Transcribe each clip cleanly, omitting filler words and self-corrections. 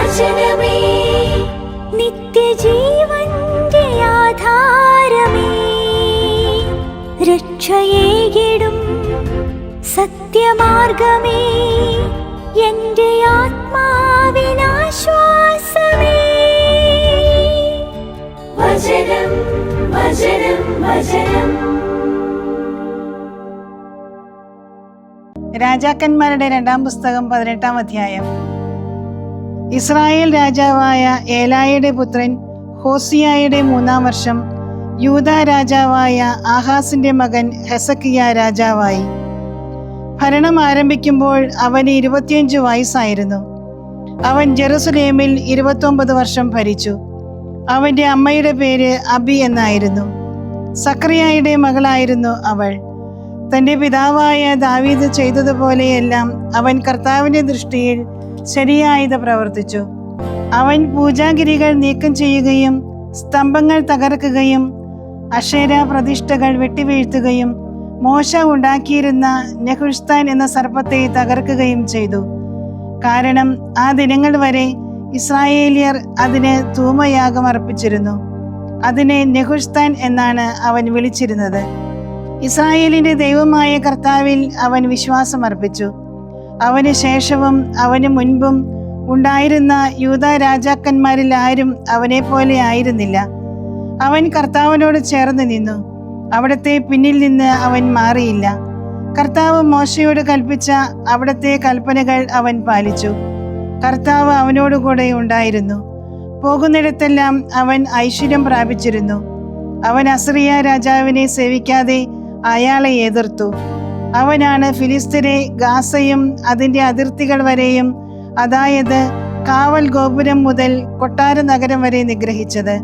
വചനമേ നിത്യജീവന്റെ ആധാരമേ, രക്ഷയേകിടും സത്യമാർഗമേ, എന്റെ ആത്മാവിനാശ്വാസമേ. വചനം വചനം വചനം. രാജാക്കന്മാരുടെ 2-ാം പുസ്തകം 18-ാം അധ്യായം. ഇസ്രായേൽ രാജാവായ ഏലായുടെ പുത്രൻ ഹോസിയായുടെ 3-ാം വർഷം യൂദാ രാജാവായ ആഹാസിന്റെ മകൻ ഹെസക്കിയ രാജാവായി. ഭരണം ആരംഭിക്കുമ്പോൾ അവന് 25 വയസ്സായിരുന്നു. അവൻ ജെറുസലേമിൽ 29 വർഷം ഭരിച്ചു. അവന്റെ അമ്മയുടെ പേര് അബി എന്നായിരുന്നു. സക്രിയായുടെ മകളായിരുന്നു അവൾ. തന്റെ പിതാവായ ദാവീദ് ചെയ്തതുപോലെയെല്ലാം അവൻ കർത്താവിന്റെ ദൃഷ്ടിയിൽ ശരിയായത് പ്രവർത്തിച്ചു. അവൻ പൂജാഗിരികൾ നീക്കം ചെയ്യുകയും സ്തംഭങ്ങൾ തകർക്കുകയും അശേര പ്രതിഷ്ഠകൾ വെട്ടിവീഴ്ത്തുകയും മോശ ഉണ്ടാക്കിയിരുന്ന നെഹുഷ്താൻ എന്ന സർപ്പത്തെ തകർക്കുകയും ചെയ്തു. കാരണം ആ ദിനങ്ങൾ വരെ ഇസ്രായേലിയർ അതിന് ധൂമയാഗം അർപ്പിച്ചിരുന്നു. അതിനെ നെഹുഷ്താൻ എന്നാണ് അവൻ വിളിച്ചിരുന്നത്. ഇസ്രായേലിന്റെ ദൈവമായ കർത്താവിൽ അവൻ വിശ്വാസം അർപ്പിച്ചു. അവന് ശേഷവും അവന് മുൻപും ഉണ്ടായിരുന്ന യൂദാ രാജാക്കന്മാരിൽ ആരും അവനെ പോലെ ആയിരുന്നില്ല. അവൻ കർത്താവിനോട് ചേർന്ന് നിന്നു. അവിടത്തെ പിന്നിൽ നിന്ന് അവൻ മാറിയില്ല. കർത്താവ് മോശയോട് കൽപ്പിച്ച അവിടത്തെ കൽപ്പനകൾ അവൻ പാലിച്ചു. കർത്താവ് അവനോടുകൂടെ ഉണ്ടായിരുന്നു. പോകുന്നിടത്തെല്ലാം അവൻ ഐശ്വര്യം പ്രാപിച്ചിരുന്നു. അവൻ അസറിയ രാജാവിനെ സേവിക്കാതെ അയാളെ എതിർത്തു. അവനാണ് ഫിലിസ്തരെ ഗാസയും അതിന്റെ അതിർത്തികൾ വരെയും, അതായത് കാവൽ ഗോപുരം മുതൽ കൊട്ടാര നഗരം വരെ നിഗ്രഹിച്ചത്.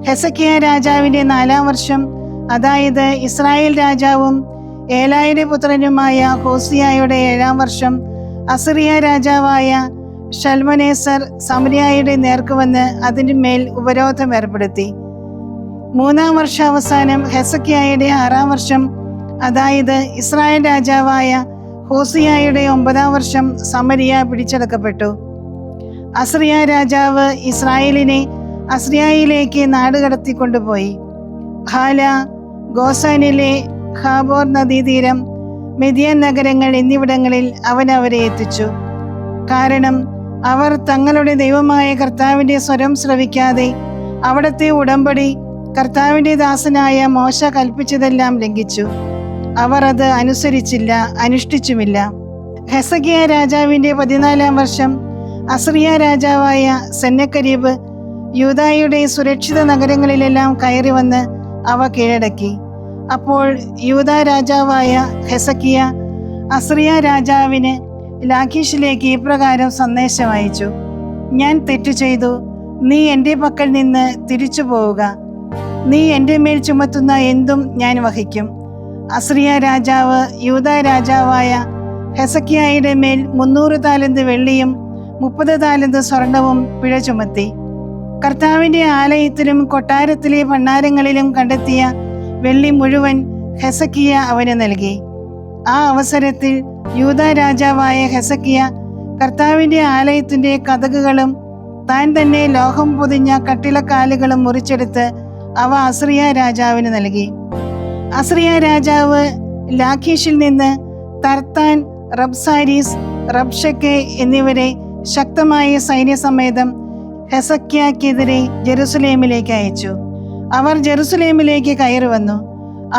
ഹെസക്കിയ രാജാവിന്റെ 4-ാം വർഷം, അതായത് ഇസ്രായേൽ രാജാവും ഏലായുടെ പുത്രനുമായ ഹോസിയായുടെ 7-ാം വർഷം, അസറിയ രാജാവായ ഷൽമനേസർ സമരിയായുടെ നേർക്ക് വന്ന് അതിന് മേൽ ഉപരോധം ഏർപ്പെടുത്തി. 3-ാം വർഷാവസാനം ഹെസക്കിയായുടെ 6-ാം വർഷം, അതായത് ഇസ്രായേൽ രാജാവായ ഹോസിയായുടെ 9-ാം വർഷം സമരിയ പിടിച്ചെടുക്കപ്പെട്ടു. അസറിയ രാജാവ് ഇസ്രായേലിനെ അസ്രിയയിലേക്ക് നാടുകടത്തിക്കൊണ്ടുപോയി. ഹാല, ഗോസാനിലെ ഹാബോർ നദീതീരം, മെദിയൻ നഗരങ്ങൾ എന്നിവിടങ്ങളിൽ അവൻ അവരെ എത്തിച്ചു. കാരണം അവർ തങ്ങളുടെ ദൈവമായ കർത്താവിന്റെ സ്വരം ശ്രവിക്കാതെ അവിടത്തെ ഉടമ്പടി കർത്താവിന്റെ ദാസനായ മോശ കൽപ്പിച്ചതെല്ലാം ലംഘിച്ചു. അവർ അത് അനുസരിച്ചില്ല, അനുഷ്ഠിച്ചുമില്ല. ഹെസക്കിയ രാജാവിന്റെ 14-ാം വർഷം, അസറിയ രാജാവായ സെന്നക്കരീബ് യൂദായുടെ സുരക്ഷിത നഗരങ്ങളിലെല്ലാം കയറി വന്ന് അവ കീഴടക്കി. അപ്പോൾ യൂദാ രാജാവായ ഹെസക്കിയ അസറിയ രാജാവിന് ലാഖീഷിലേക്ക് ഇപ്രകാരം സന്ദേശം അയച്ചു: ഞാൻ തെറ്റു ചെയ്തു. നീ എൻ്റെ പക്കൽ നിന്ന് തിരിച്ചു പോവുക. നീ എൻ്റെ മേൽ ചുമത്തുന്ന എന്തും ഞാൻ വഹിക്കും. അസറിയ രാജാവ് യൂദാ രാജാവായ ഹെസക്കിയായുടെ മേൽ 300 താലന്ത് വെള്ളിയും 30 താലന്ത് സ്വർണവും പിഴ ചുമത്തി. കർത്താവിന്റെ ആലയത്തിലും കൊട്ടാരത്തിലെ ഭണ്ഡാരങ്ങളിലും കണ്ടെത്തിയ വെള്ളി മുഴുവൻ ഹെസക്കിയ അവന് നൽകി. ആ അവസരത്തിൽ യൂദാ രാജാവായ ഹെസക്കിയ കർത്താവിന്റെ ആലയത്തിന്റെ കതകുകളും താൻ തന്നെ ലോഹം പൊതിഞ്ഞ കട്ടിളക്കാലുകളും മുറിച്ചെടുത്ത് അവ അസറിയ രാജാവിന് നൽകി. അസറിയ രാജാവ് ലാഖീഷിൽ നിന്ന് തർത്താൻ, റബ്സാരീസ്, റബ്ഷക്കെ എന്നിവരെ ശക്തമായ സൈന്യസമേതം ഹെസക്കിയാക്കെതിരെ ജെറുസലേമിലേക്ക് അയച്ചു. അവർ ജെറുസലേമിലേക്ക് കയറി വന്നു.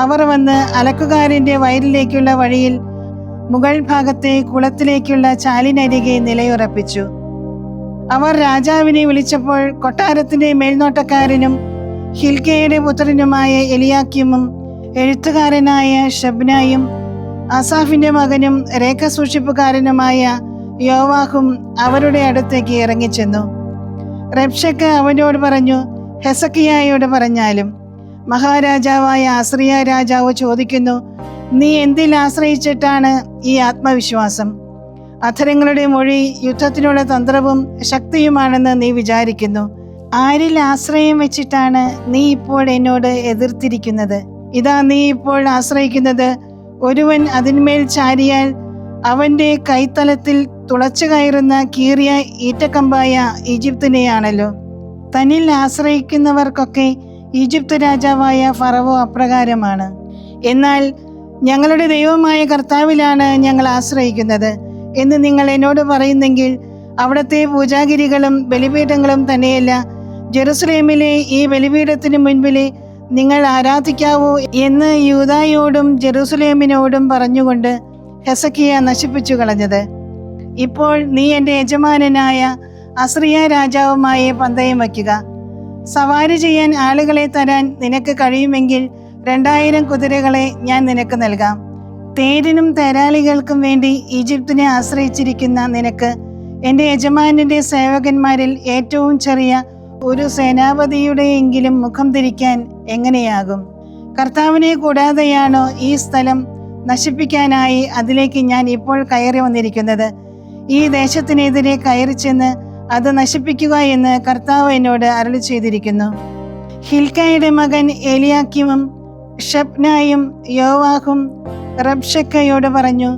അവർ വന്ന് അലക്കുകാരന്റെ വയലിലേക്കുള്ള വഴിയിൽ മുകൾ ഭാഗത്തെ കുളത്തിലേക്കുള്ള ചാലിനരികെ നിലയുറപ്പിച്ചു. അവർ രാജാവിനെ വിളിച്ചപ്പോൾ കൊട്ടാരത്തിന്റെ മേൽനോട്ടക്കാരനും ഹിൽക്കയുടെ പുത്രനുമായ എലിയാക്കീമും എഴുത്തുകാരനായ ഷബ്നായും അസാഫിന്റെ മകനും രേഖ സൂക്ഷിപ്പുകാരനുമായ യോവാഹും അവരുടെ അടുത്തേക്ക് ഇറങ്ങിച്ചെന്നു. റബ്ഷക്ക് അവനോട് പറഞ്ഞു, ഹെസക്കിയായോട് പറഞ്ഞാലും. മഹാരാജാവായ അസറിയ രാജാവ് ചോദിക്കുന്നു, നീ എന്തിൽ ആശ്രയിച്ചിട്ടാണ് ഈ ആത്മവിശ്വാസം? അധരങ്ങളുടെ മൊഴി യുദ്ധത്തിനുള്ള തന്ത്രവും ശക്തിയുമാണെന്ന് നീ വിചാരിക്കുന്നു. ആരിൽ ആശ്രയം വെച്ചിട്ടാണ് നീ ഇപ്പോൾ എന്നോട് എതിർത്തിരിക്കുന്നത്? ഇതാ, നീ ഇപ്പോൾ ആശ്രയിക്കുന്നത് ഒരുവൻ അതിന്മേൽ ചാരിയാൽ അവൻ്റെ കൈത്തലത്തിൽ തുളച്ചു കയറുന്ന കീറിയ ഈറ്റക്കമ്പായ ഈജിപ്തിനെയാണല്ലോ. തന്നിൽ ആശ്രയിക്കുന്നവർക്കൊക്കെ ഈജിപ്ത് രാജാവായ ഫറവോ അപ്രകാരമാണ്. എന്നാൽ ഞങ്ങളുടെ ദൈവമായ കർത്താവിലാണ് ഞങ്ങൾ ആശ്രയിക്കുന്നത് എന്ന് നിങ്ങൾ എന്നോട് പറയുന്നെങ്കിൽ, അവിടുത്തെ പൂജാഗിരികളും ബലിപീഠങ്ങളും തന്നെയല്ല, ജെറുസലേമിലെ ഈ ബലിപീഠത്തിന് മുൻപിൽ നിങ്ങൾ ആരാധിക്കാവൂ എന്ന് യൂദായോടും ജെറുസലേമിനോടും പറഞ്ഞുകൊണ്ട് ഹെസക്കിയ നശിപ്പിച്ചു കളഞ്ഞത്. ഇപ്പോൾ നീ എൻ്റെ യജമാനനായ അസ്രിയ രാജാവുമായി പന്തയം വയ്ക്കുക. സവാരി ചെയ്യാൻ ആളുകളെ തരാൻ നിനക്ക് കഴിയുമെങ്കിൽ 2000 കുതിരകളെ ഞാൻ നിനക്ക് നൽകാം. തേരിനും തേരാളികൾക്കും വേണ്ടി ഈജിപ്തിനെ ആശ്രയിച്ചിരിക്കുന്ന നിനക്ക് എൻ്റെ യജമാനന്റെ സേവകന്മാരിൽ ഏറ്റവും ചെറിയ ഒരു സേനാപതിയുടെയെങ്കിലും മുഖം തിരിക്കാൻ എങ്ങനെയാകും? കർത്താവിനെ കൂടാതെയാണോ ഈ സ്ഥലം നശിപ്പിക്കാനായി അതിലേക്ക് ഞാൻ ഇപ്പോൾ കയറി വന്നിരിക്കുന്നത്? ഈ ദേശത്തിനെതിരെ കയറി ചെന്ന് അത് നശിപ്പിക്കുക എന്ന് കർത്താവ് എന്നോട് അരുളി ചെയ്തിരിക്കുന്നു. ഹിൽക്കായുടെ മകൻ എലിയാക്കിമും ഷബ്നായും യോവാഹും റബ്ഷക്കയോട് പറഞ്ഞു,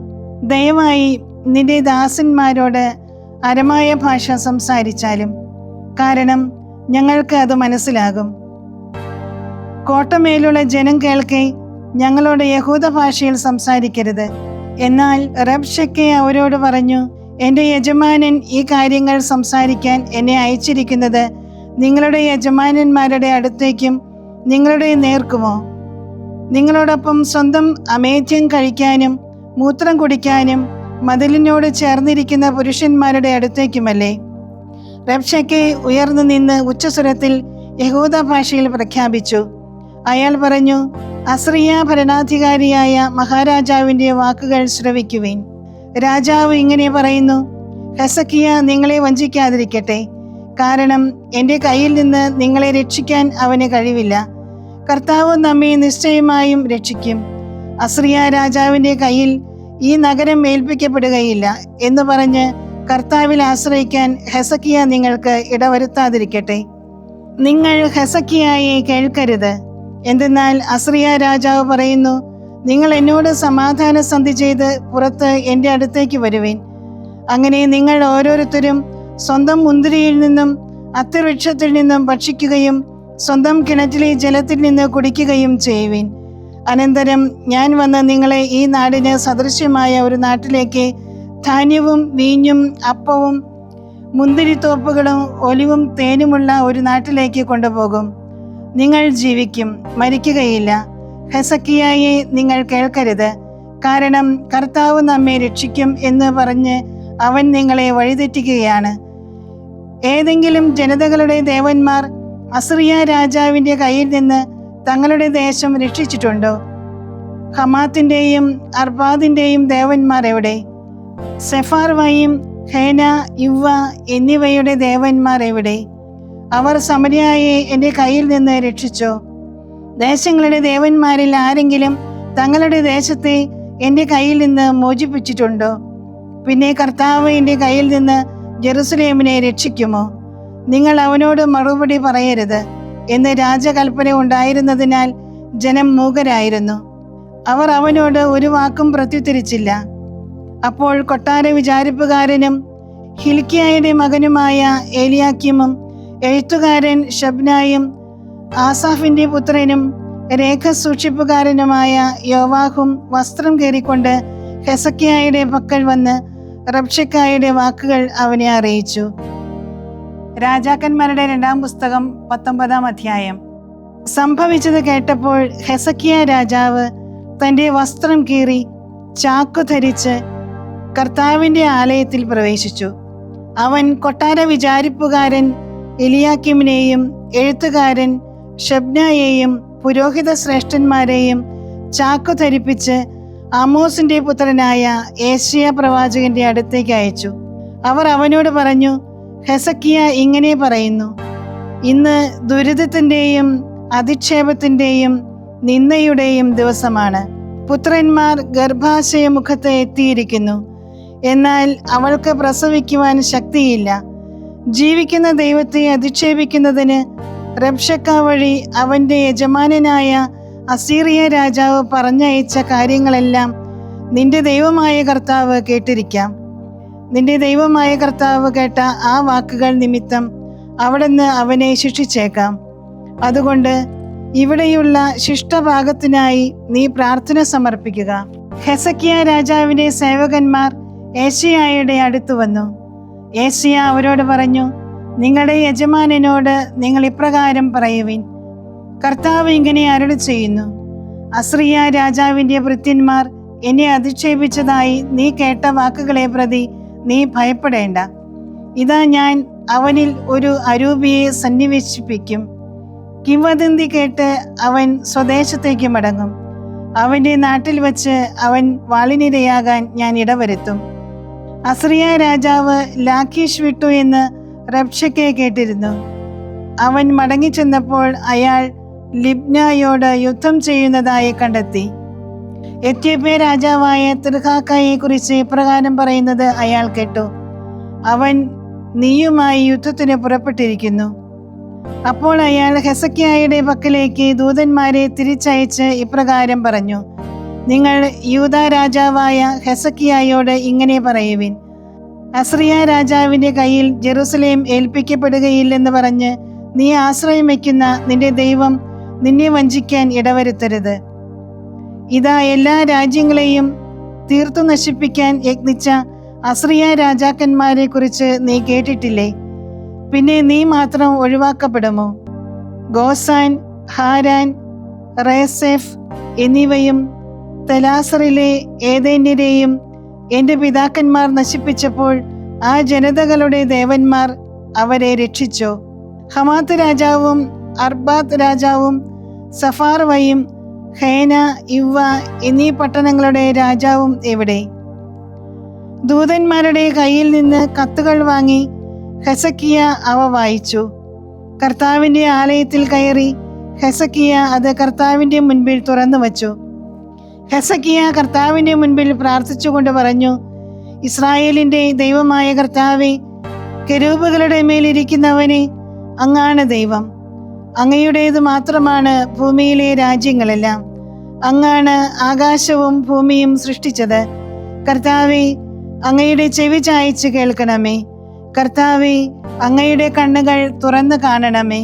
ദയവായി നിന്റെ ദാസന്മാരോട് അരമായ ഭാഷ സംസാരിച്ചാലും, കാരണം ഞങ്ങൾക്ക് അത് മനസ്സിലാകും. കോട്ടമേലുള്ള ജനം കേൾക്കെ ഞങ്ങളോട് യഹൂദ ഭാഷയിൽ സംസാരിക്കരുത്. എന്നാൽ റബ്ഷക്കെ അവരോട് പറഞ്ഞു, എൻ്റെ യജമാനൻ ഈ കാര്യങ്ങൾ സംസാരിക്കാൻ എന്നെ അയച്ചിരിക്കുന്നത് നിങ്ങളുടെ യജമാനന്മാരുടെ അടുത്തേക്കും നിങ്ങളുടെ നേർക്കുമോ? നിങ്ങളോടൊപ്പം സ്വന്തം അമേധ്യം കഴിക്കാനും മൂത്രം കുടിക്കാനും മതിലിനോട് ചേർന്നിരിക്കുന്ന പുരുഷന്മാരുടെ അടുത്തേക്കുമല്ലേ? റബ്ഷക്കെ ഉയർന്നു നിന്ന് ഉച്ചസ്വരത്തിൽ യഹൂദ ഭാഷയിൽ പ്രഖ്യാപിച്ചു. അയാൾ പറഞ്ഞു, അസ്രിയ ഭരണാധികാരിയായ മഹാരാജാവിൻ്റെ വാക്കുകൾ ശ്രവിക്കുവിൻ. രാജാവ് ഇങ്ങനെ പറയുന്നു, ഹെസക്കിയ നിങ്ങളെ വഞ്ചിക്കാതിരിക്കട്ടെ, കാരണം എൻ്റെ കയ്യിൽ നിന്ന് നിങ്ങളെ രക്ഷിക്കാൻ അവന് കഴിവില്ല. കർത്താവ് നമ്മെ നിശ്ചയമായും രക്ഷിക്കും. അസ്രിയ രാജാവിൻ്റെ കയ്യിൽ ഈ നഗരം ഏൽപ്പിക്കപ്പെടുകയില്ല എന്ന് പറഞ്ഞ് കർത്താവിൽ ആശ്രയിക്കാൻ ഹെസക്കിയ നിങ്ങൾക്ക് ഇടവരുത്താതിരിക്കട്ടെ. നിങ്ങൾ ഹെസക്കിയായെ കേൾക്കരുത്. എന്തെന്നാൽ അസ്രിയ രാജാവ് പറയുന്നു, നിങ്ങൾ എന്നോട് സമാധാന സന്ധി ചെയ്ത് പുറത്ത് എൻ്റെ അടുത്തേക്ക് വരുവിൻ. അങ്ങനെ നിങ്ങൾ ഓരോരുത്തരും സ്വന്തം മുന്തിരിയിൽ നിന്നും അത്തിവൃക്ഷത്തിൽ നിന്നും ഭക്ഷിക്കുകയും സ്വന്തം കിണറ്റിലെ ജലത്തിൽ നിന്ന് കുടിക്കുകയും ചെയ്യുവിൻ. അനന്തരം ഞാൻ വന്ന് നിങ്ങളെ ഈ നാടിന് സദൃശ്യമായ ഒരു നാട്ടിലേക്ക് ധാന്യവും വീഞ്ഞും അപ്പവും മുന്തിരിത്തോപ്പുകളും ഒലിവും തേനുമുള്ള ഒരു നാട്ടിലേക്ക് കൊണ്ടുപോകും. നിങ്ങൾ ജീവിക്കും, മരിക്കുകയില്ല. ഹെസക്കിയായെ നിങ്ങൾ കേൾക്കരുത്, കാരണം കർത്താവ് നമ്മെ രക്ഷിക്കും എന്ന് പറഞ്ഞ് അവൻ നിങ്ങളെ വഴിതെറ്റിക്കുകയാണ്. ഏതെങ്കിലും ജനതകളുടെ ദേവന്മാർ അസ്രിയ രാജാവിൻ്റെ കയ്യിൽ നിന്ന് തങ്ങളുടെ ദേശം രക്ഷിച്ചിട്ടുണ്ടോ? ഹമാത്തിൻ്റെയും അർബാദിൻ്റെയും ദേവന്മാർ എവിടെ? സെഫാർവയും ഹേന, ഇവ്വ എന്നിവയുടെ ദേവന്മാർ എവിടെ? അവർ സമരിയായെ എൻ്റെ കയ്യിൽ നിന്ന് രക്ഷിച്ചോ? ദേശങ്ങളുടെ ദേവന്മാരിൽ ആരെങ്കിലും തങ്ങളുടെ ദേശത്തെ എൻ്റെ കയ്യിൽ നിന്ന് മോചിപ്പിച്ചിട്ടുണ്ടോ? പിന്നെ കർത്താവ് എൻ്റെ കയ്യിൽ നിന്ന് ജെറുസലേമിനെ രക്ഷിക്കുമോ? നിങ്ങൾ അവനോട് മറുപടി പറയരുത് എന്ന് രാജകൽപ്പന ഉണ്ടായിരുന്നതിനാൽ ജനം മൂകരായിരുന്നു. അവർ അവനോട് ഒരു വാക്കും പ്രത്യുത്തരിച്ചില്ല. അപ്പോൾ കൊട്ടാര വിചാരിപ്പുകാരനും ഹിൽക്കിയായുടെ മകനുമായ ഏലിയാക്കിമും എഴുത്തുകാരൻ ഷബ്നായും ആസാഫിൻ്റെ പുത്രനും രേഖ സൂക്ഷിപ്പുകാരനുമായ യോവാഹും വസ്ത്രം കീറിക്കൊണ്ട് ഹെസക്കിയായുടെ പക്കൽ വന്ന് റബ്ഷക്കായുടെ വാക്കുകൾ അവനെ അറിയിച്ചു. രാജാക്കന്മാരുടെ 2-ാം പുസ്തകം 19-ാം അധ്യായം. സംഭവിച്ചത് കേട്ടപ്പോൾ ഹെസക്കിയ രാജാവ് തൻ്റെ വസ്ത്രം കീറി ചാക്കു ധരിച്ച് കർത്താവിൻ്റെ ആലയത്തിൽ പ്രവേശിച്ചു. അവൻ കൊട്ടാര വിചാരിപ്പുകാരൻ എലിയാക്കിമിനെയും എഴുത്തുകാരൻ ഷബ്നായെയും പുരോഹിത ശ്രേഷ്ഠന്മാരെയും ചാക്കു ധരിപ്പിച്ച് ആമോസിന്റെ പുത്രനായ ഏശയ്യ പ്രവാചകന്റെ അടുത്തേക്ക് അയച്ചു. അവർ അവനോട് പറഞ്ഞു, ഹെസക്കിയ ഇങ്ങനെ പറയുന്നു, ഇന്ന് ദുരിതത്തിൻ്റെയും അധിക്ഷേപത്തിൻ്റെയും നിന്ദയുടെയും ദിവസമാണ്. പുത്രന്മാർ ഗർഭാശയമുഖത്ത് എത്തിയിരിക്കുന്നു, എന്നാൽ അവൾക്ക് പ്രസവിക്കുവാൻ ശക്തിയില്ല. ജീവിക്കുന്ന ദൈവത്തെ അധിക്ഷേപിക്കുന്നതിന് റബ്ഷക്ക വഴി അവൻ്റെ യജമാനനായ അസീറിയ രാജാവ് പറഞ്ഞയച്ച കാര്യങ്ങളെല്ലാം നിന്റെ ദൈവമായ കർത്താവ് കേട്ടിരിക്കാം. നിന്റെ ദൈവമായ കർത്താവ് കേട്ട ആ വാക്കുകൾ നിമിത്തം അവിടുന്ന് അവനെ ശിക്ഷിച്ചേക്കാം. അതുകൊണ്ട് ഇവിടെയുള്ള ശിഷ്ടഭാഗത്തിനായി നീ പ്രാർത്ഥന സമർപ്പിക്കുക. ഹെസക്കിയ രാജാവിന്റെ സേവകന്മാർ ഏശയ്യായുടെ അടുത്തു വന്നു. ഏശയ്യ അവരോട് പറഞ്ഞു, നിങ്ങളുടെ യജമാനനോട് നിങ്ങൾ ഇപ്രകാരം പറയുവിൻ, കർത്താവ് ഇങ്ങനെ അരുളി ചെയ്യുന്നു, അസ്രിയ രാജാവിന്റെ ഭൃത്യന്മാർ എന്നെ അധിക്ഷേപിച്ചതായി നീ കേട്ട വാക്കുകളെ പ്രതി നീ ഭയപ്പെടേണ്ട. ഇതാ ഞാൻ അവനിൽ ഒരു അരൂപിയെ സന്നിവേശിപ്പിക്കും. കിംവദന്തി കേട്ട് അവൻ സ്വദേശത്തേക്ക് മടങ്ങും. അവന്റെ നാട്ടിൽ വച്ച് അവൻ വാളിനിരയാകാൻ ഞാൻ ഇടവരുത്തും. അസ്രിയ രാജാവ് ലാഖീഷ് വിട്ടു എന്ന് റബ്ഷക്കെ കേട്ടിരുന്നു. അവൻ മടങ്ങിച്ചെന്നപ്പോൾ അയാൾ ലിബ്നയോട് യുദ്ധം ചെയ്യുന്നതായി കണ്ടെത്തി. എത്യോപ്യ രാജാവായ തിർഹാക്കയെ കുറിച്ച് ഇപ്രകാരം പറയുന്നത് അയാൾ കേട്ടു, അവൻ നീയുമായി യുദ്ധത്തിന് പുറപ്പെട്ടിരിക്കുന്നു. അപ്പോൾ അയാൾ ഹെസക്കിയായുടെ പക്കലേക്ക് ദൂതന്മാരെ തിരിച്ചയച്ച് ഇപ്രകാരം പറഞ്ഞു, നിങ്ങൾ യൂദ രാജാവായ ഹെസക്കിയായോട് ഇങ്ങനെ പറയുവിൻ, അസ്രിയ രാജാവിന്റെ കയ്യിൽ ജെറുസലേം ഏൽപ്പിക്കപ്പെടുകയില്ലെന്ന് പറഞ്ഞ് നീ ആശ്രയം വയ്ക്കുന്ന നിന്റെ ദൈവം നിന്നെ വഞ്ചിക്കാൻ ഇടവരുത്തരുത്. ഇതാ എല്ലാ രാജ്യങ്ങളെയും തീർത്തു നശിപ്പിക്കാൻ യത്നിച്ച അസ്രിയ രാജാക്കന്മാരെ കുറിച്ച് നീ കേട്ടിട്ടില്ലേ? പിന്നെ നീ മാത്രം ഒഴിവാക്കപ്പെടുമോ? ഗോസാൻ, ഹാരാൻ, റേസെഫ് എന്നിവയും തെലാസറിലെ ഏദേന്യരെയും എൻ്റെ പിതാക്കന്മാർ നശിപ്പിച്ചപ്പോൾ ആ ജനതകളുടെ ദേവന്മാർ അവരെ രക്ഷിച്ചോ? ഹമാത്ത് രാജാവും അർബാത്ത് രാജാവും സഫാർവയും ഹേന, ഇവ്വ എന്നീ പട്ടണങ്ങളുടെ രാജാവും എവിടെ? ദൂതന്മാരുടെ കയ്യിൽ നിന്ന് കത്തുകൾ വാങ്ങി ഹെസക്കിയ അവ വായിച്ചു. കർത്താവിൻ്റെ ആലയത്തിൽ കയറി ഹെസക്കിയ അത് കർത്താവിൻ്റെ മുൻപിൽ തുറന്നു വച്ചു. ഹെസക്കിയ കർത്താവിൻ്റെ മുൻപിൽ പ്രാർത്ഥിച്ചുകൊണ്ട് പറഞ്ഞു, ഇസ്രായേലിൻ്റെ ദൈവമായ കർത്താവേ, കെരൂബുകളുടെ മേലിരിക്കുന്നവനെ, അങ്ങാണ് ദൈവം. അങ്ങയുടേത് മാത്രമാണ് ഭൂമിയിലെ രാജ്യങ്ങളെല്ലാം. അങ്ങാണ് ആകാശവും ഭൂമിയും സൃഷ്ടിച്ചത്. കർത്താവേ, അങ്ങയുടെ ചെവി ചായ്ച്ച് കേൾക്കണമേ. കർത്താവേ, അങ്ങയുടെ കണ്ണുകൾ തുറന്നു കാണണമേ.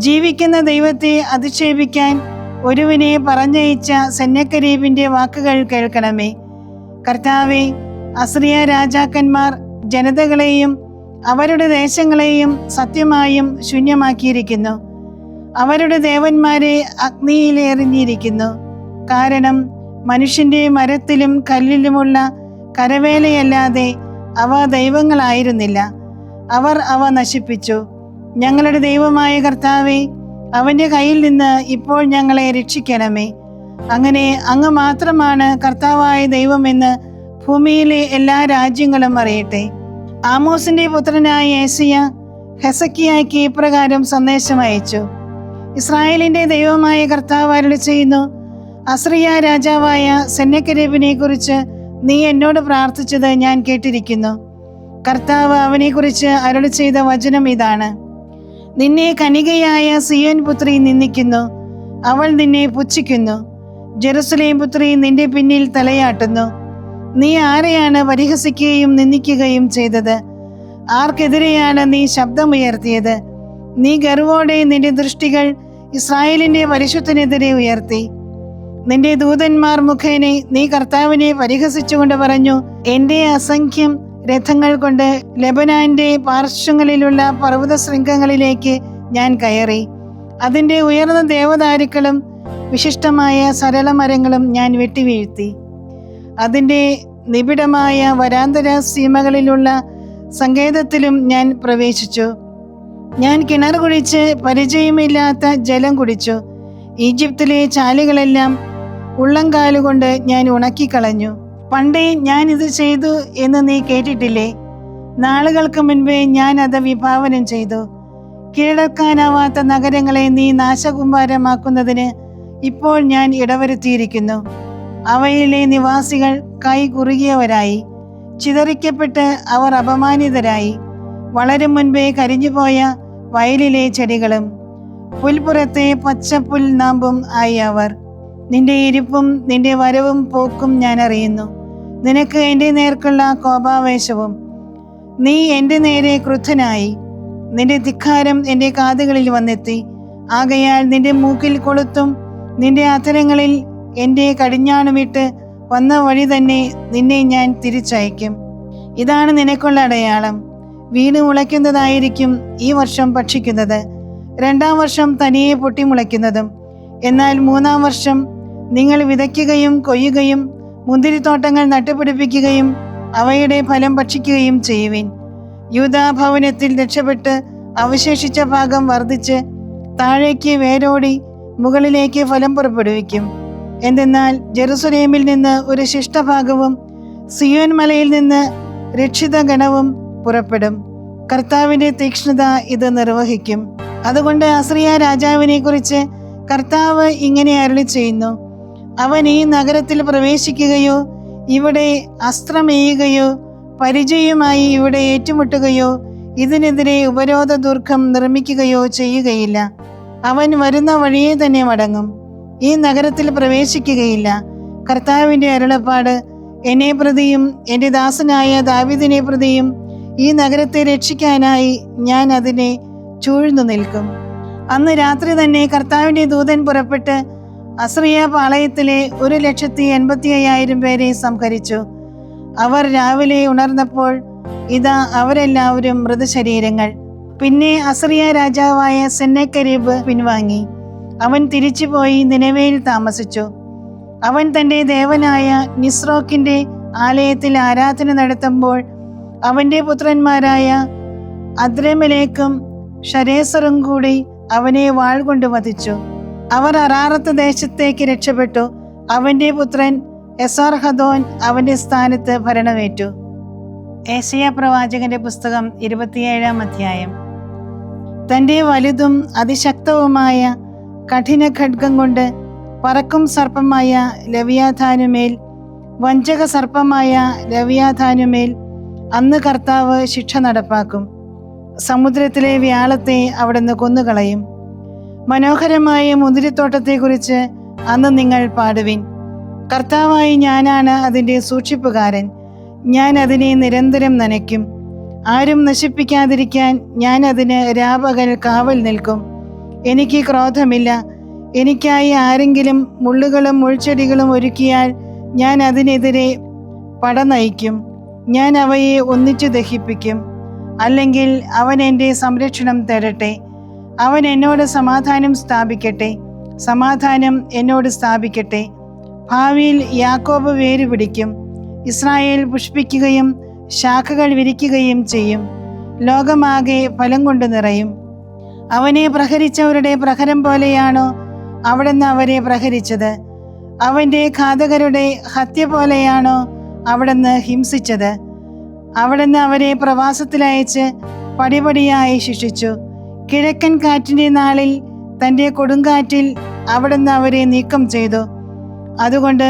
ജീവിക്കുന്ന ദൈവത്തെ അധിക്ഷേപിക്കാൻ ഒരുവനെ പറഞ്ഞയച്ച സെന്നക്കെരീബിന്റെ വാക്കുകൾ കേൾക്കണമേ. കർത്താവേ, അസ്രിയ രാജാക്കന്മാർ ജനതകളെയും അവരുടെ ദേശങ്ങളെയും സത്യമായും ശൂന്യമാക്കിയിരിക്കുന്നു. അവരുടെ ദേവന്മാരെ അഗ്നിയിലെറിഞ്ഞിരിക്കുന്നു. കാരണം മനുഷ്യന്റെ മരത്തിലും കല്ലിലുമുള്ള കരവേലയല്ലാതെ അവ ദൈവങ്ങളായിരുന്നില്ല. അവർ അവ നശിപ്പിച്ചു. ഞങ്ങളുടെ ദൈവമായ കർത്താവേ, അവന്റെ കയ്യിൽ നിന്ന് ഇപ്പോൾ ഞങ്ങളെ രക്ഷിക്കണമേ. അങ്ങനെ അങ്ങ് മാത്രമാണ് കർത്താവായ ദൈവമെന്ന് ഭൂമിയിലെ എല്ലാ രാജ്യങ്ങളും അറിയട്ടെ. ആമോസിന്റെ പുത്രനായ ഏശയ്യ ഹെസക്കിയായ്ക്ക് ഇപ്രകാരം സന്ദേശം അയച്ചു. ഇസ്രായേലിന്റെ ദൈവമായ കർത്താവ് അരുളി ചെയ്യുന്നു, അസ്രിയ രാജാവായ സെന്നക്കെരീബിനെ കുറിച്ച് നീ എന്നോട് പ്രാർത്ഥിച്ചത് ഞാൻ കേട്ടിരിക്കുന്നു. കർത്താവ് അവനെക്കുറിച്ച് അരുളി ചെയ്ത വചനം ഇതാണ്: നിന്നെ കനികയായ സിയോൻ പുത്രി നിന്ദിക്കുന്നു, അവൾ നിന്നെ പുച്ഛിക്കുന്നു. ജെറുസലേം പുത്രി നിന്റെ പിന്നിൽ തലയാട്ടുന്നു. നീ ആരെയാണ് പരിഹസിക്കുകയും നിന്ദിക്കുകയും ചെയ്തത്? ആർക്കെതിരെയാണ് നീ ശബ്ദമുയർത്തിയത്? നീ ഗർവോടെ നിന്റെ ദൃഷ്ടികൾ ഇസ്രായേലിന്റെ പരിശുദ്ധനെതിരെ ഉയർത്തി. നിന്റെ ദൂതന്മാർ മുഖേന നീ കർത്താവിനെ പരിഹസിച്ചുകൊണ്ട് പറഞ്ഞു, എന്റെ അസംഖ്യം രഥങ്ങൾ കൊണ്ട് ലെബനാന്റെ പാർശ്വങ്ങളിലുള്ള പർവ്വത ശൃംഗങ്ങളിലേക്ക് ഞാൻ കയറി. അതിൻ്റെ ഉയർന്ന ദേവദാരുക്കളും വിശിഷ്ടമായ സരളമരങ്ങളും ഞാൻ വെട്ടിവീഴ്ത്തി. അതിൻ്റെ നിബിഡമായ വരാന്തര സീമകളിലുള്ള സങ്കേതത്തിലും ഞാൻ പ്രവേശിച്ചു. ഞാൻ കിണർ കുഴിച്ച് പരിചയമില്ലാത്ത ജലം കുടിച്ചു. ഈജിപ്തിലെ ചാലുകളെല്ലാം ഉള്ളംകാലുകൊണ്ട് ഞാൻ ഉണക്കിക്കളഞ്ഞു. പണ്ടേ ഞാൻ ഇത് ചെയ്തു എന്ന് നീ കേട്ടിട്ടില്ലേ? നാളുകൾക്ക് മുൻപേ ഞാൻ അത് വിഭാവനം ചെയ്തു. കീഴടക്കാനാവാത്ത നഗരങ്ങളെ നീ നാശകുമ്പാരമാക്കുന്നതിന് ഇപ്പോൾ ഞാൻ ഇടവരുത്തിയിരിക്കുന്നു. അവയിലെ നിവാസികൾ കൈ കുറുകിയവരായി, ചിതറിക്കപ്പെട്ട് അവർ അപമാനിതരായി. വളരും മുൻപേ കരിഞ്ഞുപോയ വയലിലെ ചെടികളും പുൽപ്പുറത്തെ പച്ചപ്പുൽ നാമ്പും ആയി അവർ. നിന്റെ ഇരിപ്പും നിന്റെ വരവും പോക്കും ഞാൻ അറിയുന്നു. നിനക്ക് എൻ്റെ നേർക്കുള്ള കോപാവേശവും. നീ എൻ്റെ നേരെ ക്രുദ്ധനായി. നിന്റെ ധിക്കാരം എൻ്റെ കാതുകളിൽ വന്നെത്തി. ആകയാൽ നിന്റെ മൂക്കിൽ കൊളുത്തും നിന്റെ അധരങ്ങളിൽ എൻ്റെ കടിഞ്ഞാണുമിട്ട് വന്ന വഴി തന്നെ നിന്നെ ഞാൻ തിരിച്ചയക്കും. ഇതാണ് നിനക്കുള്ള അടയാളം. വീണ് മുളയ്ക്കുന്നതായിരിക്കും ഈ വർഷം ഭക്ഷിക്കുന്നത്, 2-ാം വർഷം തനിയെ പൊട്ടിമുളയ്ക്കുന്നതും. എന്നാൽ 3-ാം വർഷം നിങ്ങൾ വിതയ്ക്കുകയും കൊയ്യുകയും മുന്തിരിത്തോട്ടങ്ങൾ നട്ടുപിടിപ്പിക്കുകയും അവയുടെ ഫലം ഭക്ഷിക്കുകയും ചെയ്യുവിൻ. യൂദാ ഭവനത്തിൽ രക്ഷപ്പെട്ട് അവശേഷിച്ച ഭാഗം വർദ്ധിച്ച് താഴേക്ക് വേരോടി മുകളിലേക്ക് ഫലം പുറപ്പെടുവിക്കും. എന്തെന്നാൽ ജെറുസലേമിൽ നിന്ന് ഒരു ശിഷ്ടഭാഗവും സിയോൻ മലയിൽ നിന്ന് രക്ഷിത ഗണവും പുറപ്പെടും. കർത്താവിന്റെ തീക്ഷ്ണത ഇത് നിർവഹിക്കും. അതുകൊണ്ട് അസ്രിയ രാജാവിനെ കുറിച്ച് കർത്താവ് ഇങ്ങനെ അരുളി ചെയ്യുന്നു: അവൻ ഈ നഗരത്തിൽ പ്രവേശിക്കുകയോ ഇവിടെ അസ്ത്രമെയ്യുകയോ പരിചയമായി ഇവിടെ ഏറ്റുമുട്ടുകയോ ഇതിനെതിരെ ഉപരോധ ദുർഗം നിർമ്മിക്കുകയോ ചെയ്യുകയില്ല. അവൻ വരുന്ന വഴിയെ തന്നെ മടങ്ങും, ഈ നഗരത്തിൽ പ്രവേശിക്കുകയില്ല. കർത്താവിന്റെ അരുളപ്പാട്. എന്നെ പ്രതിയും എൻ്റെ ദാസനായ ദാവീദിനെ പ്രതിയും ഈ നഗരത്തെ രക്ഷിക്കാനായി ഞാൻ അതിനെ ചൂഴ്ന്നു നിൽക്കും. അന്ന് രാത്രി തന്നെ കർത്താവിന്റെ ദൂതൻ പുറപ്പെട്ട് അസ്രിയ പാളയത്തിലെ 1,85,000 പേരെ സംഹരിച്ചു. അവർ രാവിലെ ഉണർന്നപ്പോൾ ഇതാ അവരെല്ലാവരും മൃതശരീരങ്ങൾ. പിന്നെ അസ്രിയ രാജാവായ സെന്നക്കെരീബ് പിൻവാങ്ങി. അവൻ തിരിച്ചുപോയി നിനവേയിൽ താമസിച്ചു. അവൻ തൻ്റെ ദേവനായ നിസ്രോക്കിന്റെ ആലയത്തിൽ ആരാധന നടത്തുമ്പോൾ അവന്റെ പുത്രന്മാരായ അദ്രമലേക്കും ഷരേസറും കൂടി അവനെ വാൾ കൊണ്ട് വധിച്ചു. അവർ അറാറത്ത് ദേശത്തേക്ക് രക്ഷപ്പെട്ടു. അവന്റെ പുത്രൻ എസാർഹദോൻ അവന്റെ സ്ഥാനത്ത് ഭരണമേറ്റു. ഏശയ്യാ പ്രവാചകന്റെ പുസ്തകം 27-ാം അധ്യായം. തൻ്റെ വലുതും അതിശക്തവുമായ കഠിന ഖഡ്ഗം കൊണ്ട് പറക്കും സർപ്പമായ ലവിയാഥാനുമേൽ, വഞ്ചക സർപ്പമായ ലവിയാഥാനുമേൽ അന്ന് കർത്താവ് ശിക്ഷ നടപ്പാക്കും. സമുദ്രത്തിലെ വ്യാളത്തെ അവിടുന്ന് കൊന്നുകളയും. മനോഹരമായ മുന്തിരിത്തോട്ടത്തെക്കുറിച്ച് അന്ന് നിങ്ങൾ പാടുവിൻ. കർത്താവായി ഞാനാണ് അതിൻ്റെ സൂക്ഷിപ്പുകാരൻ. ഞാൻ അതിനെ നിരന്തരം നനയ്ക്കും. ആരും നശിപ്പിക്കാതിരിക്കാൻ ഞാൻ അതിന് രാപകൽ കാവൽ നിൽക്കും. എനിക്ക് ക്രോധമില്ല. എനിക്കായി ആരെങ്കിലും മുള്ളുകളും മുൾച്ചെടികളും ഒരുക്കിയാൽ ഞാൻ അതിനെതിരെ പട നയിക്കും. ഞാൻ അവയെ ഒന്നിച്ചു ദഹിപ്പിക്കും. അല്ലെങ്കിൽ അവൻ എൻ്റെ സംരക്ഷണം തേടട്ടെ. അവൻ എന്നോട് സമാധാനം സ്ഥാപിക്കട്ടെ. സമാധാനം എന്നോട് സ്ഥാപിക്കട്ടെ. ഭാവിയിൽ യാക്കോബ് വേര് പിടിക്കും. ഇസ്രായേൽ പുഷ്പിക്കുകയും ശാഖകൾ വിരിക്കുകയും ചെയ്യും. ലോകമാകെ ഫലം കൊണ്ട് നിറയും. അവനെ പ്രഹരിച്ചവരുടെ പ്രഹരം പോലെയാണോ അവിടുന്ന് അവരെ പ്രഹരിച്ചത്? അവന്റെ ഘാതകരുടെ ഹത്യ പോലെയാണോ അവിടുന്ന് ഹിംസിച്ചത്? അവിടുന്ന് അവരെ പ്രവാസത്തിലയച്ച് പടിപടിയായി ശിക്ഷിച്ചു. കിഴക്കൻ കാറ്റിന്റെ നാളിൽ തൻ്റെ കൊടുങ്കാറ്റിൽ അവിടുന്ന് അവരെ നീക്കം ചെയ്തു. അതുകൊണ്ട്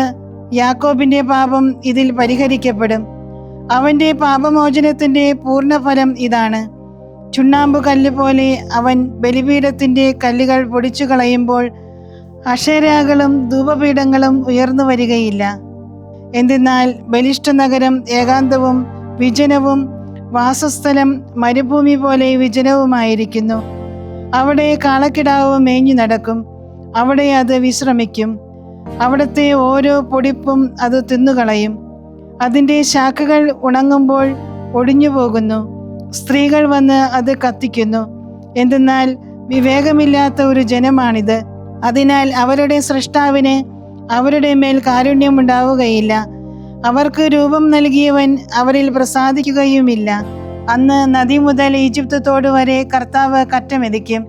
യാക്കോബിന്റെ പാപം ഇതിൽ പരിഹരിക്കപ്പെടും. അവന്റെ പാപമോചനത്തിന്റെ പൂർണ്ണഫലം ഇതാണ്: ചുണ്ണാമ്പ് കല്ല് പോലെ അവൻ ബലിപീഠത്തിന്റെ കല്ലുകൾ പൊടിച്ചു കളയുമ്പോൾ അക്ഷേരാകളും ധൂപപീഠങ്ങളും ഉയർന്നു വരികയില്ല. എന്തെന്നാൽ ബലിഷ്ഠ നഗരം ഏകാന്തവും വിജനവും വാസസ്ഥലം മരുഭൂമി പോലെ വിജനവുമായിരിക്കുന്നു. അവിടെ കാളക്കിടാവ് മേഞ്ഞു നടക്കും. അവിടെ അത് വിശ്രമിക്കും. അവിടുത്തെ ഓരോ പൊടിപ്പും അത് തിന്നുകളയും. അതിൻ്റെ ശാഖകൾ ഉണങ്ങുമ്പോൾ ഒടിഞ്ഞു പോകുന്നു. സ്ത്രീകൾ വന്ന് അത് കത്തിക്കുന്നു. എന്തെന്നാൽ വിവേകമില്ലാത്ത ഒരു ജനമാണിത്. അതിനാൽ അവരുടെ സ്രഷ്ടാവിന് അവരുടെ മേൽ കാരുണ്യമുണ്ടാവുകയില്ല. അവർക്ക് രൂപം നൽകിയവൻ അവരിൽ പ്രസാദിക്കുകയുമില്ല. അന്ന് നദി മുതൽ ഈജിപ്ത് തോട് വരെ കർത്താവ് കറ്റമെതിക്കും.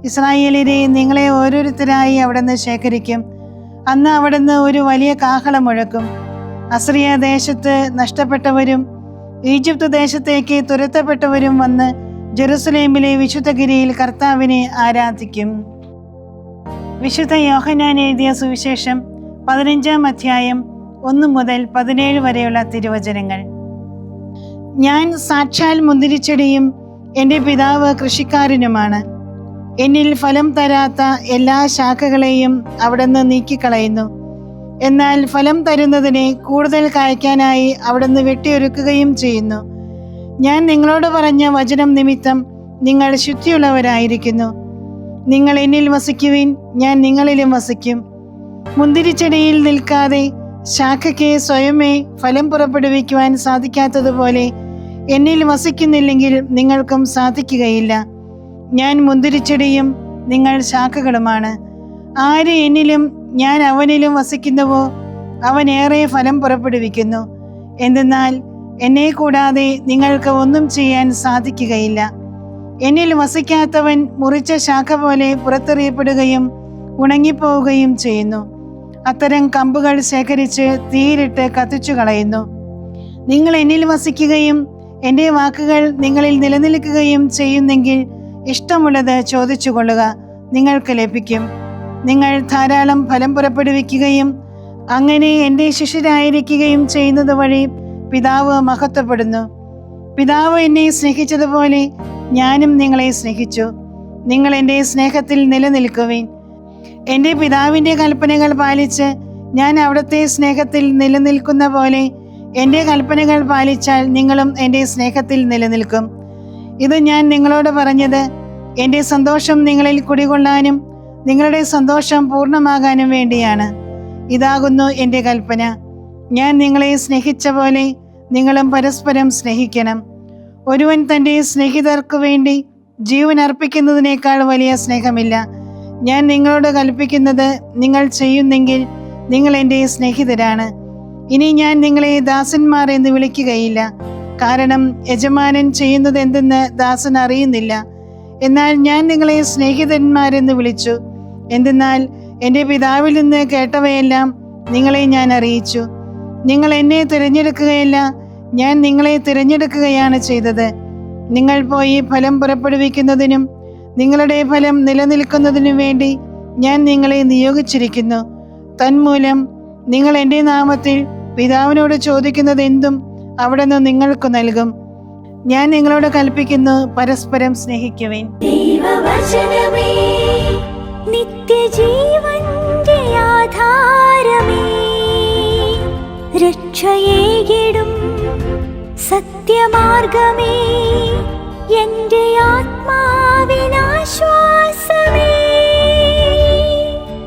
ഇസ്രായേലിനെ നിങ്ങളെ ഓരോരുത്തരായി അവിടുന്ന് ശേഖരിക്കും. അന്ന് അവിടുന്ന് ഒരു വലിയ കാഹളം മുഴക്കും. അസ്രിയ ദേശത്ത് നഷ്ടപ്പെട്ടവരും ഈജിപ്ത് ദേശത്തേക്ക് തുരത്തപ്പെട്ടവരും വന്ന് ജെറുസലേമിലെ വിശുദ്ധഗിരിയിൽ കർത്താവിനെ ആരാധിക്കും. വിശുദ്ധ യോഹന്നാൻ എഴുതിയ സുവിശേഷം 15-ാം അധ്യായം 1 മുതൽ 17 വരെയുള്ള തിരുവചനങ്ങൾ. ഞാൻ സാക്ഷാൽ മുന്തിരിച്ചെടിയും എൻ്റെ പിതാവ് കൃഷിക്കാരനുമാണ്. എന്നിൽ ഫലം തരാത്ത എല്ലാ ശാഖകളെയും അവിടുന്ന് നീക്കിക്കളയുന്നു. എന്നാൽ ഫലം തരുന്നതിനെ കൂടുതൽ കായ്ക്കാനായി അവിടുന്ന് വെട്ടിയൊരുക്കുകയും ചെയ്യുന്നു. ഞാൻ നിങ്ങളോട് പറഞ്ഞ വചനം നിമിത്തം നിങ്ങൾ ശുദ്ധിയുള്ളവരായിരിക്കുന്നു. നിങ്ങൾ എന്നിൽ വസിക്കുവിൻ, ഞാൻ നിങ്ങളിലും വസിക്കും. മുന്തിരിച്ചെടിയിൽ നിൽക്കാതെ ശാഖയ്ക്ക് സ്വയമേ ഫലം പുറപ്പെടുവിക്കുവാൻ സാധിക്കാത്തതുപോലെ എന്നിൽ വസിക്കുന്നില്ലെങ്കിൽ നിങ്ങൾക്കും സാധിക്കുകയില്ല. ഞാൻ മുന്തിരിച്ചെടിയും നിങ്ങൾ ശാഖകളുമാണ്. ആര് എന്നിലും ഞാൻ അവനിലും വസിക്കുന്നുവോ അവൻ ഏറെ ഫലം പുറപ്പെടുവിക്കുന്നു. എന്തെന്നാൽ എന്നെ കൂടാതെ നിങ്ങൾക്ക് ഒന്നും ചെയ്യാൻ സാധിക്കുകയില്ല. എന്നിൽ വസിക്കാത്തവൻ മുറിച്ച ശാഖ പോലെ പുറത്തെറിയപ്പെടുകയും ഉണങ്ങിപ്പോവുകയും ചെയ്യുന്നു. അത്തരം കമ്പുകൾ ശേഖരിച്ച് തീയിലിട്ട് കത്തിച്ചു കളയുന്നു. നിങ്ങൾ എന്നിൽ വസിക്കുകയും എൻ്റെ വാക്കുകൾ നിങ്ങളിൽ നിലനിൽക്കുകയും ചെയ്യുന്നെങ്കിൽ ഇഷ്ടമുള്ളത് ചോദിച്ചു കൊള്ളുക, നിങ്ങൾക്ക് ലഭിക്കും. നിങ്ങൾ ധാരാളം ഫലം പുറപ്പെടുവിക്കുകയും അങ്ങനെ എൻ്റെ ശിഷ്യരായിരിക്കുകയും ചെയ്യുന്നത് വഴി പിതാവ് മഹത്വപ്പെടുന്നു. പിതാവ് എന്നെ സ്നേഹിച്ചതുപോലെ ഞാനും നിങ്ങളെ സ്നേഹിച്ചു. നിങ്ങൾ എൻ്റെ സ്നേഹത്തിൽ നിലനിൽക്കുവിൻ. എൻ്റെ പിതാവിൻ്റെ കൽപ്പനകൾ പാലിച്ച് ഞാൻ അവിടുത്തെ സ്നേഹത്തിൽ നിലനിൽക്കുന്ന പോലെ എൻ്റെ കൽപ്പനകൾ പാലിച്ചാൽ നിങ്ങളും എൻ്റെ സ്നേഹത്തിൽ നിലനിൽക്കും. ഇത് ഞാൻ നിങ്ങളോട് പറഞ്ഞത് എൻ്റെ സന്തോഷം നിങ്ങളിൽ കുടികൊള്ളാനും നിങ്ങളുടെ സന്തോഷം പൂർണ്ണമാകാനും വേണ്ടിയാണ്. ഇതാകുന്നു എൻ്റെ കൽപ്പന, ഞാൻ നിങ്ങളെ സ്നേഹിച്ച പോലെ നിങ്ങളും പരസ്പരം സ്നേഹിക്കണം. ഒരുവൻ തൻ്റെ സ്നേഹിതർക്കു വേണ്ടി ജീവൻ അർപ്പിക്കുന്നതിനേക്കാൾ വലിയ സ്നേഹമില്ല. ഞാൻ നിങ്ങളോട് കൽപ്പിക്കുന്നത് നിങ്ങൾ ചെയ്യുന്നെങ്കിൽ നിങ്ങൾ എൻ്റെ സ്നേഹിതരാണ്. ഇനി ഞാൻ നിങ്ങളെ ദാസന്മാർ എന്ന് വിളിക്കുകയില്ല, കാരണം യജമാനൻ ചെയ്യുന്നത് എന്തെന്ന് ദാസൻ അറിയുന്നില്ല. എന്നാൽ ഞാൻ നിങ്ങളെ സ്നേഹിതന്മാരെന്ന് വിളിച്ചു. എന്തെന്നാൽ എൻ്റെ പിതാവിൽ നിന്ന് കേട്ടവയെല്ലാം നിങ്ങളെ ഞാൻ അറിയിച്ചു. നിങ്ങൾ എന്നെ തിരഞ്ഞെടുക്കുകയല്ല, ഞാൻ നിങ്ങളെ തിരഞ്ഞെടുക്കുകയാണ് ചെയ്തത്. നിങ്ങൾ പോയി ഫലം പുറപ്പെടുവിക്കുന്നതിനും നിങ്ങളുടെ ഫലം നിലനിൽക്കുന്നതിനും വേണ്ടി ഞാൻ നിങ്ങളെ നിയോഗിച്ചിരിക്കുന്നു. തന്മൂലം നിങ്ങൾ എൻ്റെ നാമത്തിൽ പിതാവിനോട് ചോദിക്കുന്നത് എന്തും അവിടുന്ന് നിങ്ങൾക്ക് നൽകും. ഞാൻ നിങ്ങളോട് കൽപ്പിക്കുന്നു, പരസ്പരം സ്നേഹിക്കുവിൻ. ദൈവവചനമേ, നിത്യജീവന്റെ ആധാരമേ, രക്ഷയേകിടും സത്യമാർഗമേ, എൻ്റെ ആത്മാവിനാശ്വാസം.